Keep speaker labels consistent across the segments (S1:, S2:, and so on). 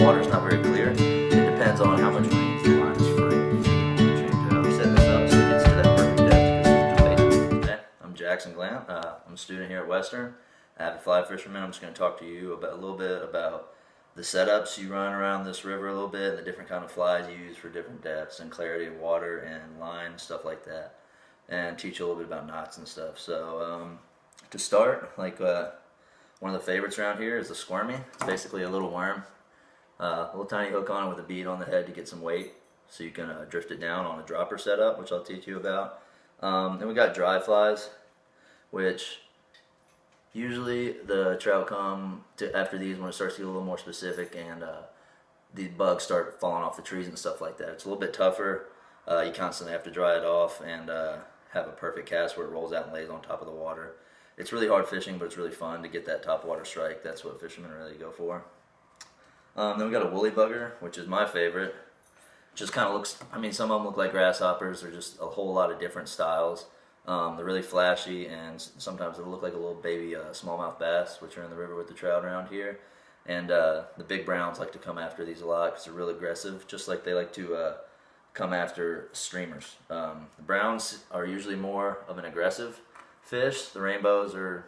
S1: water's not very clear, it depends on how much rain the line is free. Change it up, set this up so it gets to that perfect depth. Okay, I'm Jackson Glandt. I'm a student here at Western, avid fly fisherman. I'm just going to talk to you about a little bit about the setups you run around this river a little bit, and the different kind of flies you use for different depths and clarity of water and line, stuff like that, and teach you a little bit about knots and stuff. So to start, one of the favorites around here is the squirmy. It's basically a little worm, a little tiny hook on it with a bead on the head to get some weight, so you can drift it down on a dropper setup, which I'll teach you about. Then we got dry flies, which usually the trout come to after these when it starts to get a little more specific and the bugs start falling off the trees and stuff like that. It's a little bit tougher. You constantly have to dry it off and have a perfect cast where it rolls out and lays on top of the water. It's really hard fishing, but it's really fun to get that top water strike. That's what fishermen really go for. Then we got a woolly bugger, which is my favorite. Just kind of looks, I mean, some of them look like grasshoppers. They're just a whole lot of different styles. They're really flashy, and sometimes they look like a little baby smallmouth bass, which are in the river with the trout around here. And the big browns like to come after these a lot because they're real aggressive, just like they like to come after streamers. The browns are usually more of an aggressive fish. The rainbows are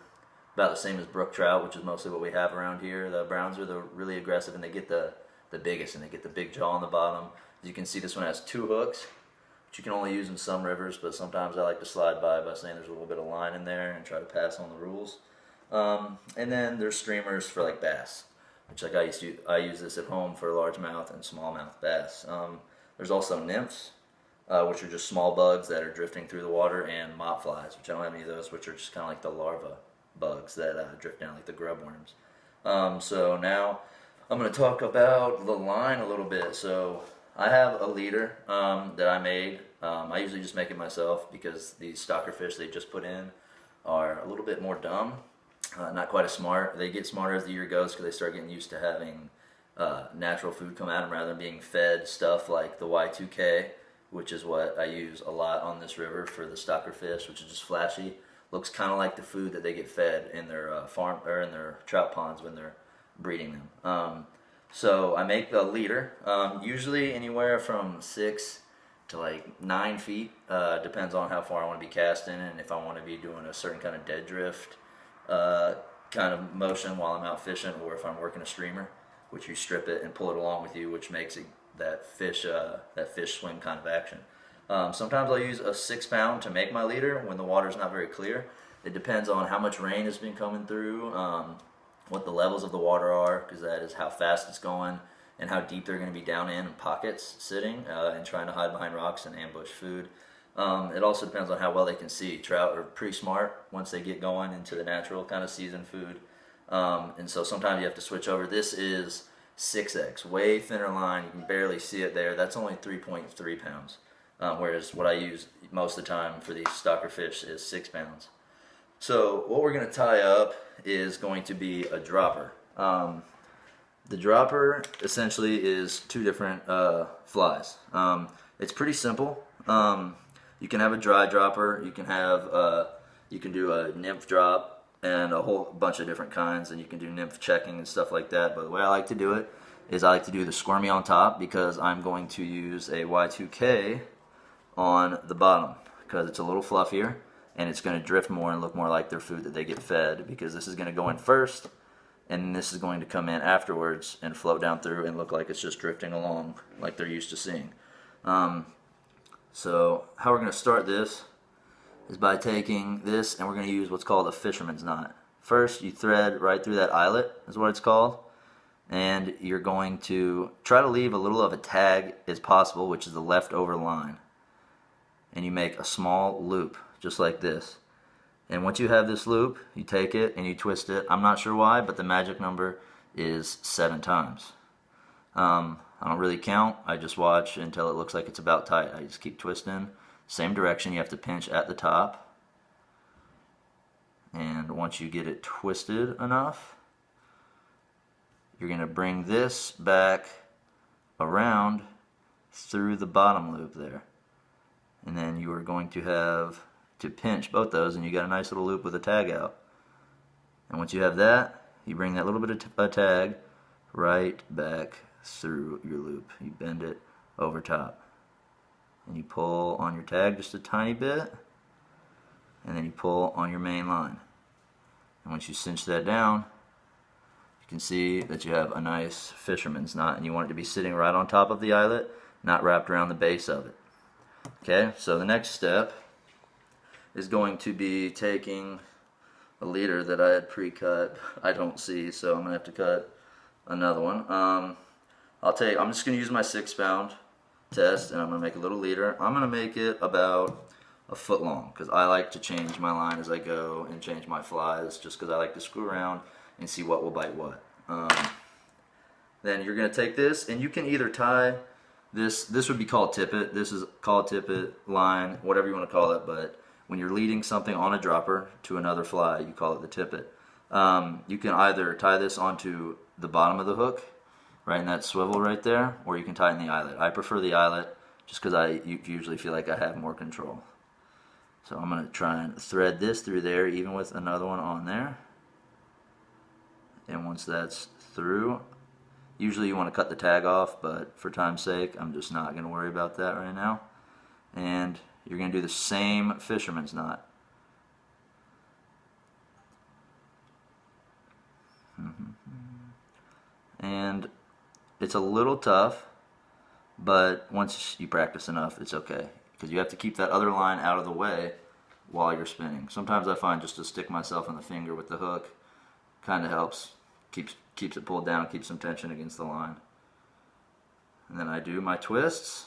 S1: about the same as brook trout, which is mostly what we have around here. The browns are the really aggressive, and they get the biggest, and they get the big jaw on the bottom. As you can see, this one has 2 hooks, which you can only use in some rivers, but sometimes I like to slide by saying there's a little bit of line in there and try to pass on the rules. And then there's streamers for like bass, which I use this at home for largemouth and smallmouth bass. There's also nymphs, which are just small bugs that are drifting through the water, and mop flies, which I don't have any of those, which are just kind of like the larva bugs that drift down like the grub worms. So now I'm going to talk about the line a little bit. So I have a leader that I made. I usually just make it myself because these stocker fish they just put in are a little bit more dumb, not quite as smart. They get smarter as the year goes because they start getting used to having natural food come at them rather than being fed stuff like the Y2K, which is what I use a lot on this river for the stocker fish, which is just flashy. Looks kind of like the food that they get fed in their farm or in their trout ponds when they're breeding them. So I make the leader, usually anywhere from 6 to like 9 feet, depends on how far I want to be casting and if I want to be doing a certain kind of dead drift kind of motion while I'm out fishing, or if I'm working a streamer, which you strip it and pull it along with you, which makes it that fish swim kind of action. Sometimes I'll use a 6-pound to make my leader when the water's not very clear. It depends on how much rain has been coming through, what the levels of the water are, because that is how fast it's going and how deep they're going to be down in pockets sitting and trying to hide behind rocks and ambush food. It also depends on how well they can see. Trout are pretty smart once they get going into the natural kind of seasoned food. And so sometimes you have to switch over. This is 6X, way thinner line. You can barely see it there. That's only 3.3 pounds. Whereas what I use most of the time for these stocker fish is 6 pounds. So what we're going to tie up is going to be a dropper. The dropper essentially is 2 different flies. It's pretty simple. You can have a dry dropper. You can do a nymph drop and a whole bunch of different kinds, and you can do nymph checking and stuff like that. But the way I like to do it is I like to do the squirmy on top because I'm going to use a Y2K on the bottom because it's a little fluffier and it's going to drift more and look more like their food that they get fed, because this is going to go in first and this is going to come in afterwards and float down through and look like it's just drifting along like they're used to seeing. So how we're going to start this is by taking this, and we're going to use what's called a fisherman's knot. First you thread right through that eyelet is what it's called, and you're going to try to leave a little of a tag as possible, which is the leftover line. And you make a small loop just like this, and once you have this loop you take it and you twist it. I'm not sure why, but the magic number is 7 times. I don't really count, I just watch until it looks like it's about tight. I just keep twisting, same direction. You have to pinch at the top, and once you get it twisted enough, you're going to bring this back around through the bottom loop there, and then you are going to have to pinch both those, and you got a nice little loop with a tag out. And once you have that, you bring that little bit of a tag right back through your loop. You bend it over top. And you pull on your tag just a tiny bit, and then you pull on your main line. And once you cinch that down, you can see that you have a nice fisherman's knot, and you want it to be sitting right on top of the eyelet, not wrapped around the base of it. Okay, so the next step is going to be taking a leader that I had pre-cut. I don't see, so I'm gonna have to cut another one. I'm just gonna use my 6-pound test, and I'm gonna make a little leader. I'm gonna make it about a foot long because I like to change my line as I go and change my flies, just because I like to screw around and see what will bite what. Then you're gonna take this, and you can either tie this would be called tippet. This is called tippet, line, whatever you want to call it, but when you're leading something on a dropper to another fly, you call it the tippet. You can either tie this onto the bottom of the hook, right in that swivel right there, or you can tie it in the eyelet. I prefer the eyelet just because I usually feel like I have more control. So I'm going to try and thread this through there, even with another one on there. And once that's through, usually you want to cut the tag off, but for time's sake, I'm just not going to worry about that right now. And you're going to do the same fisherman's knot. And it's a little tough, but once you practice enough, it's okay. Because you have to keep that other line out of the way while you're spinning. Sometimes I find just to stick myself in the finger with the hook kind of helps. Keeps it pulled down, keeps some tension against the line. And then I do my twists.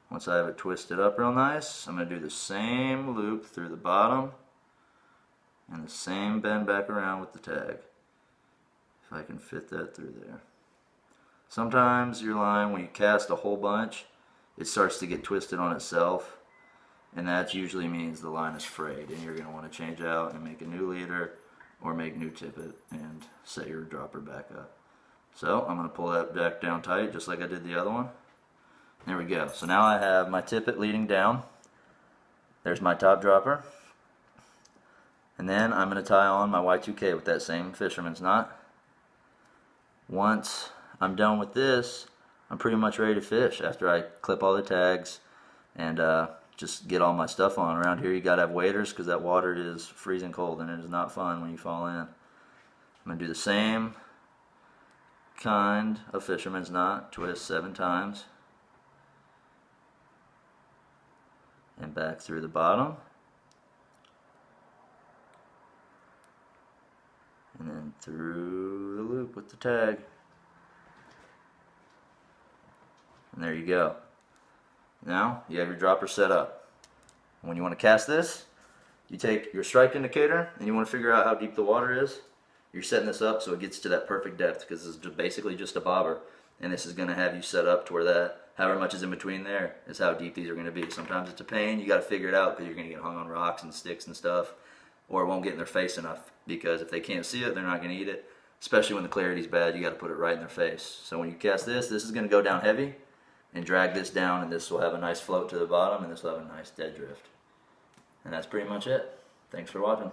S1: Once I have it twisted up real nice, I'm going to do the same loop through the bottom and the same bend back around with the tag. If I can fit that through there. Sometimes your line, when you cast a whole bunch, it starts to get twisted on itself, and that usually means the line is frayed, and you're going to want to change out and make a new leader or make new tippet and set your dropper back up. So I'm going to pull that back down tight just like I did the other one. There we go. So now I have my tippet leading down. There's my top dropper. And then I'm going to tie on my Y2K with that same fisherman's knot. Once I'm done with this, I'm pretty much ready to fish after I clip all the tags and just get all my stuff on. Around here you got to have waders because that water is freezing cold and it is not fun when you fall in. I'm going to do the same kind of fisherman's knot, twist 7 times. And back through the bottom. And then through the loop with the tag. And there you go. Now you have your dropper set up. When you want to cast this, you take your strike indicator and you want to figure out how deep the water is. You're setting this up so it gets to that perfect depth because this is basically just a bobber. And this is going to have you set up to where that, however much is in between there, is how deep these are going to be. Sometimes it's a pain. You got to figure it out because you're going to get hung on rocks and sticks and stuff, or it won't get in their face enough because if they can't see it, they're not going to eat it. Especially when the clarity's bad, you got to put it right in their face. So when you cast this is going to go down heavy and drag this down, and this will have a nice float to the bottom, and this will have a nice dead drift. And that's pretty much it. Thanks for watching.